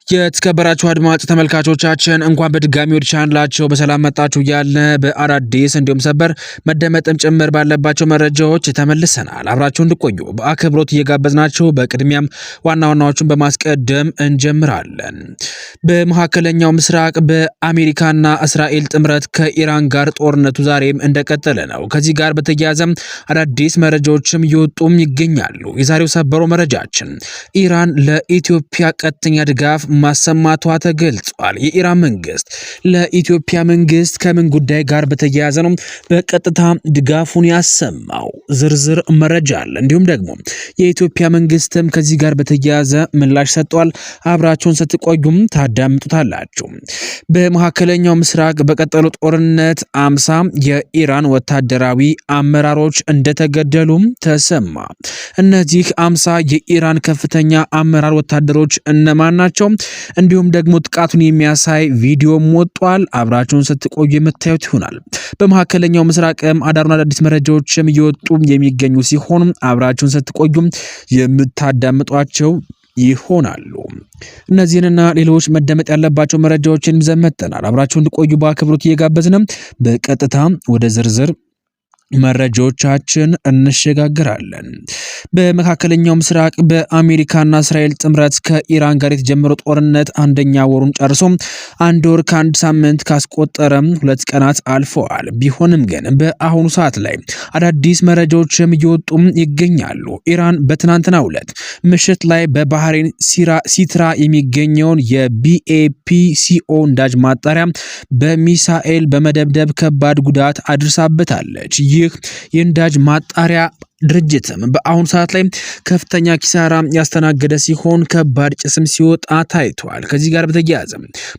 የተከበራችሁ አድማጭ ተመልካቾቻችን እንኳን በድጋሚ ወደ ቻናላችሁ በሰላም መጣችሁ እያልን በአዳዲስ እንዲሁም ሰበር መደመጥም ጭምር ባለባቸው መረጃዎች ተመልሰናል። አብራችሁ እንድቆዩ በአክብሮት እየጋበዝናችሁ በቅድሚያም ዋና ዋናዎቹን በማስቀደም እንጀምራለን። በመካከለኛው ምስራቅ በአሜሪካና እስራኤል ጥምረት ከኢራን ጋር ጦርነቱ ዛሬም እንደቀጠለ ነው። ከዚህ ጋር በተያያዘ አዳዲስ መረጃዎችም እየወጡም ይገኛሉ። የዛሬው ሰበሩ መረጃችን ኢራን ለኢትዮጵያ ቀጥተኛ ድጋፍ ማሰማቷ ተገልጿል። የኢራን መንግስት ለኢትዮጵያ መንግስት ከምን ጉዳይ ጋር በተያያዘ ነው በቀጥታ ድጋፉን ያሰማው? ዝርዝር መረጃ አለ። እንዲሁም ደግሞ የኢትዮጵያ መንግስትም ከዚህ ጋር በተያያዘ ምላሽ ሰጥቷል። አብራችሁን ስትቆዩም ታዳምጡታላችሁ። በመካከለኛው ምስራቅ በቀጠሉ ጦርነት 50 የኢራን ወታደራዊ አመራሮች እንደተገደሉም ተሰማ። እነዚህ 50 የኢራን ከፍተኛ አመራር ወታደሮች እነማን ናቸው? እንዲሁም ደግሞ ጥቃቱን የሚያሳይ ቪዲዮም ወጥቷል። አብራችሁን ስትቆዩ የምታዩት ይሆናል። በመካከለኛው ምስራቅም አዳሩን አዳዲስ መረጃዎችም እየወጡ የሚገኙ ሲሆን አብራችሁን ስትቆዩ የምታዳምጧቸው ይሆናሉ። እነዚህንና ሌሎች መደመጥ ያለባቸው መረጃዎችን ይዘን መጥተናል። አብራችሁን እንድቆዩ በአክብሮት እየጋበዝንም በቀጥታ ወደ ዝርዝር መረጃዎቻችን እንሸጋግራለን። በመካከለኛው ምስራቅ በአሜሪካና እስራኤል ጥምረት ከኢራን ጋር የተጀመረው ጦርነት አንደኛ ወሩን ጨርሶ አንድ ወር ከአንድ ሳምንት ካስቆጠረ 2 ቀናት አልፈዋል። ቢሆንም ግን በአሁኑ ሰዓት ላይ አዳዲስ መረጃዎችም እየወጡ ይገኛሉ። ኢራን በትናንትናው ዕለት ምሽት ላይ በባህሬን ሲትራ የሚገኘውን የቢኤፒሲኦ ነዳጅ ማጣሪያ በሚሳኤል በመደብደብ ከባድ ጉዳት አድርሳበታለች። ይህ የነዳጅ ማጣሪያ ድርጅትም በአሁኑ ሰዓት ላይ ከፍተኛ ኪሳራ ያስተናገደ ሲሆን ከባድ ጭስም ሲወጣ ታይቷል። ከዚህ ጋር በተያያዘ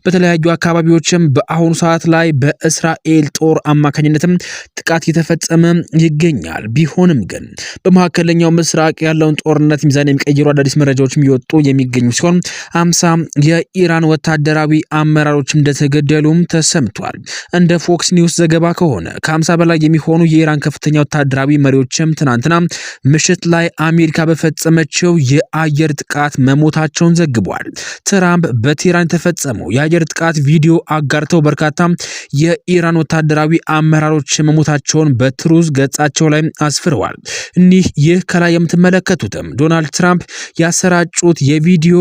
በተለያዩ አካባቢዎችም በአሁኑ ሰዓት ላይ በእስራኤል ጦር አማካኝነትም ጥቃት እየተፈጸመ ይገኛል። ቢሆንም ግን በመካከለኛው ምስራቅ ያለውን ጦርነት ሚዛን የሚቀይሩ አዳዲስ መረጃዎችም እየወጡ የሚገኙ ሲሆን 50 የኢራን ወታደራዊ አመራሮች እንደተገደሉም ተሰምቷል። እንደ ፎክስ ኒውስ ዘገባ ከሆነ ከ50 በላይ የሚሆኑ የኢራን ከፍተኛ ወታደራዊ መሪዎችም ትናንትና ምሽት ላይ አሜሪካ በፈጸመችው የአየር ጥቃት መሞታቸውን ዘግቧል። ትራምፕ በቴህራን የተፈጸመው የአየር ጥቃት ቪዲዮ አጋርተው በርካታ የኢራን ወታደራዊ አመራሮች መሞታቸውን በትሩዝ ገጻቸው ላይ አስፍረዋል። ይህ ከላይ የምትመለከቱትም ዶናልድ ትራምፕ ያሰራጩት የቪዲዮ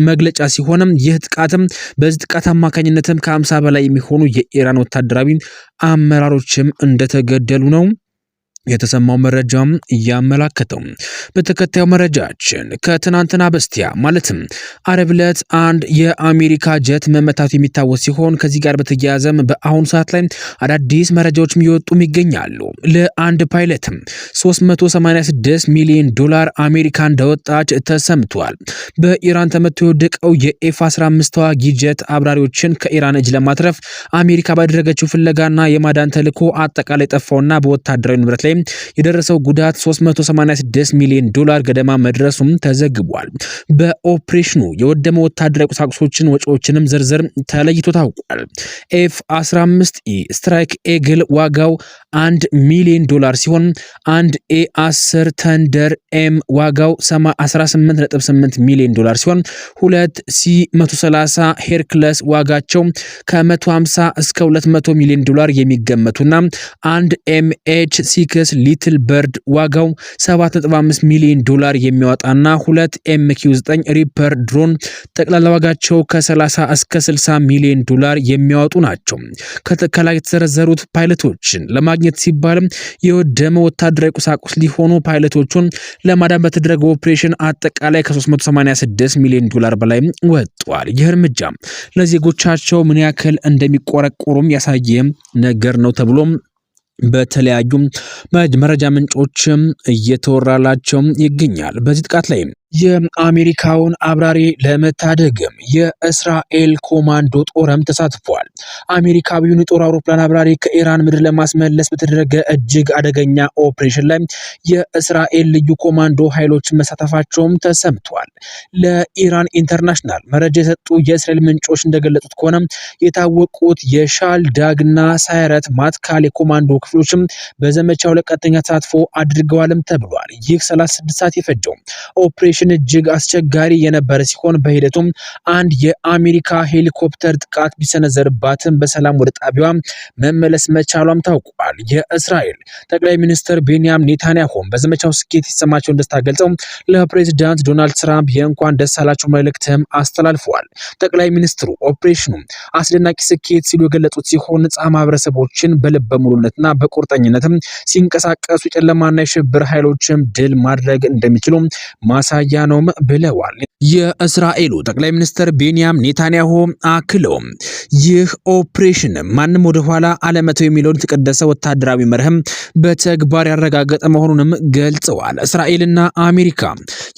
መግለጫ ሲሆንም ይህ ጥቃትም በዚህ ጥቃት አማካኝነትም ከ50 በላይ የሚሆኑ የኢራን ወታደራዊ አመራሮችም እንደተገደሉ ነው የተሰማው መረጃም እያመላከተው። በተከታዩ መረጃችን ከትናንትና በስቲያ ማለትም አርብ ዕለት አንድ የአሜሪካ ጀት መመታቱ የሚታወስ ሲሆን ከዚህ ጋር በተያያዘም በአሁኑ ሰዓት ላይ አዳዲስ መረጃዎችም እየወጡም ይገኛሉ። ለአንድ ፓይለትም $386 ሚሊዮን አሜሪካ እንደወጣች ተሰምቷል። በኢራን ተመቶ የወደቀው የኤፍ-15 ተዋጊ ጀት አብራሪዎችን ከኢራን እጅ ለማትረፍ አሜሪካ ባደረገችው ፍለጋና የማዳን ተልዕኮ አጠቃላይ ጠፋውና በወታደራዊ ንብረት ላይ የደረሰው ጉዳት $386 ሚሊዮን ገደማ መድረሱም ተዘግቧል። በኦፕሬሽኑ የወደመ ወታደራዊ ቁሳቁሶችን ወጪዎችንም ዝርዝር ተለይቶ ታውቋል። ኤፍ-15ኢ ስትራይክ ኤግል ዋጋው $1 ሚሊዮን ሲሆን አንድ ኤ-10 ተንደር ኤም ዋጋው $18.8 ሚሊዮን ሲሆን 2 ሲ-130 ሄርክለስ ዋጋቸው ከ150 እስከ $200 ሚሊዮን የሚገመቱና አንድ ኤምኤች-6 ሊትል በርድ ዋጋው $7.5 ሚሊዮን የሚያወጣና 2 ኤምኪው-9 ሪፐር ድሮን ጠቅላላ ዋጋቸው ከ30 እስከ $60 ሚሊዮን የሚያወጡ ናቸው። ከላይ የተዘረዘሩት ፓይለቶችን ለማግኘት ሲባልም የወደመ ወታደራዊ ቁሳቁስ ሊሆኑ ፓይለቶቹን ለማዳን በተደረገው ኦፕሬሽን አጠቃላይ ከ$386 ሚሊዮን በላይ ወጥቷል። ይህ እርምጃ ለዜጎቻቸው ምን ያክል እንደሚቆረቆሩም ያሳየ ነገር ነው ተብሎም በተለያዩ መረጃ ምንጮችም እየተወራላቸው ይገኛል። በዚህ ጥቃት ላይ የአሜሪካውን አብራሪ ለመታደግም የእስራኤል ኮማንዶ ጦርም ተሳትፏል። አሜሪካዊውን የጦር አውሮፕላን አብራሪ ከኢራን ምድር ለማስመለስ በተደረገ እጅግ አደገኛ ኦፕሬሽን ላይ የእስራኤል ልዩ ኮማንዶ ኃይሎች መሳተፋቸውም ተሰምቷል። ለኢራን ኢንተርናሽናል መረጃ የሰጡ የእስራኤል ምንጮች እንደገለጹት ከሆነ የታወቁት የሻልዳግና ሳይረት ማትካል የኮማንዶ ክፍሎችም በዘመቻው ለቀጥተኛ ተሳትፎ አድርገዋልም ተብሏል። ይህ 36 ሰዓት የፈጀው ኦፕሬሽን ኦፕሬሽን እጅግ አስቸጋሪ የነበረ ሲሆን በሂደቱም አንድ የአሜሪካ ሄሊኮፕተር ጥቃት ቢሰነዘርባትም በሰላም ወደ ጣቢያዋ መመለስ መቻሏም ታውቋል። የእስራኤል ጠቅላይ ሚኒስትር ቤንያሚን ኔታንያሁ በዘመቻው ስኬት የተሰማቸውን ደስታ ገልጸው ለፕሬዝዳንት ዶናልድ ትራምፕ የእንኳን ደስ አላችሁ መልእክትም አስተላልፈዋል። ጠቅላይ ሚኒስትሩ ኦፕሬሽኑ አስደናቂ ስኬት ሲሉ የገለጹት ሲሆን ነጻ ማህበረሰቦችን በልበ ሙሉነትና በቁርጠኝነትም ሲንቀሳቀሱ የጨለማና የሽብር ኃይሎችም ድል ማድረግ እንደሚችሉ ማሳያ ነው ብለዋል። የእስራኤሉ ጠቅላይ ሚኒስትር ቤንያሚን ኔታንያሁ አክለው ይህ ኦፕሬሽን ማንም ወደ ኋላ አለመተው የሚለውን የተቀደሰ ወታደራዊ መርህም በተግባር ያረጋገጠ መሆኑንም ገልጸዋል። እስራኤልና አሜሪካ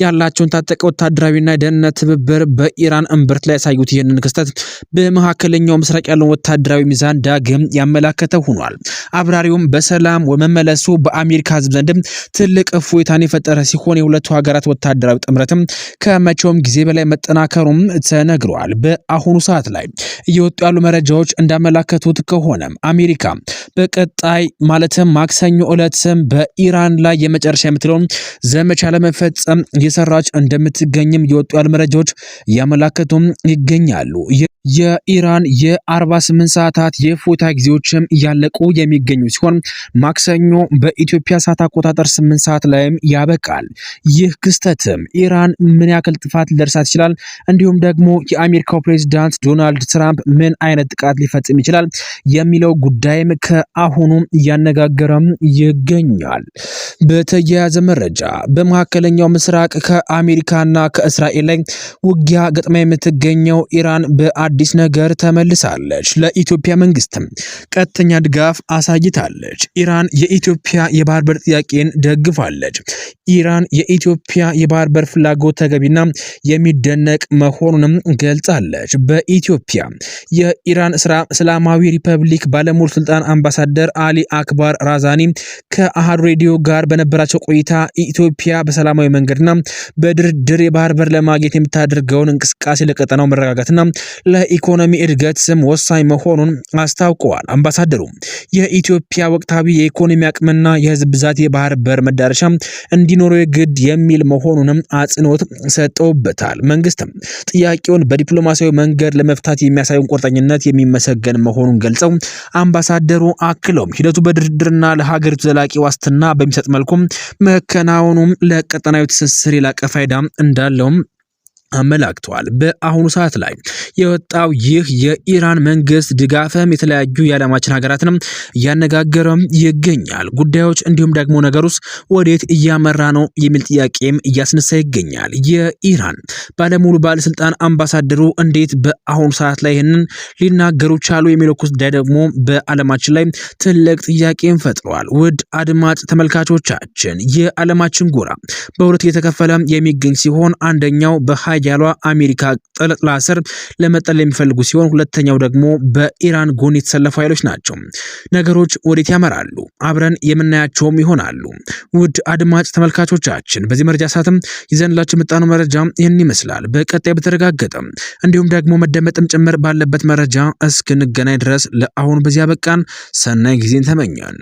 ያላቸውን ታጠቀ ወታደራዊና ደህንነት ትብብር በኢራን እምብርት ላይ ያሳዩት ይህንን ክስተት በመካከለኛው ምስራቅ ያለውን ወታደራዊ ሚዛን ዳግም ያመላከተ ሆኗል። አብራሪውም በሰላም መመለሱ በአሜሪካ ሕዝብ ዘንድም ትልቅ እፎይታን የፈጠረ ሲሆን የሁለቱ ሀገራት ወታደራዊ ጥምረትም ከመቼውም ጊዜ በላይ መጠናከሩም ተነግሯል። በአሁኑ ሰዓት ላይ እየወጡ ያሉ መረጃዎች እንዳመላከቱት ከሆነ አሜሪካ በቀጣይ ማለትም ማክሰኞ ዕለትም በኢራን ላይ የመጨረሻ የምትለውን ዘመቻ ለመፈጸም እየሰራች እንደምትገኝም የወጡ ያሉ መረጃዎች እያመላከቱም ይገኛሉ። የኢራን የ48 ሰዓታት የፎታ ጊዜዎችም እያለቁ የሚገኙ ሲሆን ማክሰኞ በኢትዮጵያ ሰዓት አቆጣጠር 8 ሰዓት ላይም ያበቃል። ይህ ክስተትም ኢራን ምን ያክል ጥፋት ሊደርሳት ይችላል፣ እንዲሁም ደግሞ የአሜሪካው ፕሬዝዳንት ዶናልድ ትራምፕ ምን አይነት ጥቃት ሊፈጽም ይችላል የሚለው ጉዳይም ከአሁኑ እያነጋገረም ይገኛል። በተያያዘ መረጃ በመካከለኛው ምስራቅ ከአሜሪካና ከእስራኤል ላይ ውጊያ ገጥማ የምትገኘው ኢራን በአዲስ ነገር ተመልሳለች። ለኢትዮጵያ መንግስትም ቀጥተኛ ድጋፍ አሳይታለች። ኢራን የኢትዮጵያ የባህር በር ጥያቄን ደግፋለች። ኢራን የኢትዮጵያ የባህር በር ፍላጎት ተገቢና የሚደነቅ መሆኑንም ገልጻለች። በኢትዮጵያ የኢራን እስላማዊ ሪፐብሊክ ባለሙሉ ስልጣን አምባሳደር አሊ አክባር ራዛኒ ከአሃዱ ሬዲዮ ጋር በነበራቸው ቆይታ ኢትዮጵያ በሰላማዊ መንገድና በድርድር የባህር በር ለማግኘት የምታደርገውን እንቅስቃሴ ለቀጠናው መረጋጋትና ለኢኮኖሚ እድገት ስም ወሳኝ መሆኑን አስታውቀዋል። አምባሳደሩ የኢትዮጵያ ወቅታዊ የኢኮኖሚ አቅምና የህዝብ ብዛት የባህር በር መዳረሻ እንዲኖረው የግድ የሚል መሆኑንም አጽንኦት ሰጠውበታል። መንግስትም ጥያቄውን በዲፕሎማሲያዊ መንገድ ለመፍታት የሚያሳየውን ቁርጠኝነት የሚመሰገን መሆኑን ገልጸው አምባሳደሩ አክለውም ሂደቱ በድርድርና ለሀገሪቱ ዘላቂ ዋስትና በሚሰጥ መልኩም መከናወኑም ለቀጠናዊ ትስስር የላቀ ፋይዳ እንዳለውም አመላክተዋል። በአሁኑ ሰዓት ላይ የወጣው ይህ የኢራን መንግስት ድጋፍም የተለያዩ የዓለማችን ሀገራትንም እያነጋገረም ይገኛል። ጉዳዮች እንዲሁም ደግሞ ነገሩስ ወዴት እያመራ ነው የሚል ጥያቄም እያስነሳ ይገኛል። የኢራን ባለሙሉ ባለስልጣን አምባሳደሩ እንዴት በአሁኑ ሰዓት ላይ ይህንን ሊናገሩ ቻሉ የሚለው ጉዳይ ደግሞ በዓለማችን ላይ ትልቅ ጥያቄም ፈጥሯል። ውድ አድማጭ ተመልካቾቻችን የዓለማችን ጎራ በሁለት እየተከፈለ የሚገኝ ሲሆን አንደኛው በሀያሏ አሜሪካ ጥላ ስር ለመጠለል የሚፈልጉ ሲሆን ሁለተኛው ደግሞ በኢራን ጎን የተሰለፉ ኃይሎች ናቸው። ነገሮች ወዴት ያመራሉ? አብረን የምናያቸውም ይሆናሉ። ውድ አድማጭ ተመልካቾቻችን በዚህ መረጃ ሰዓትም ይዘንላችሁ የመጣነው መረጃ ይህን ይመስላል። በቀጣይ በተረጋገጠ እንዲሁም ደግሞ መደመጥም ጭምር ባለበት መረጃ እስክንገናኝ ድረስ ለአሁኑ በዚያ በቃን። ሰናይ ጊዜን ተመኘን።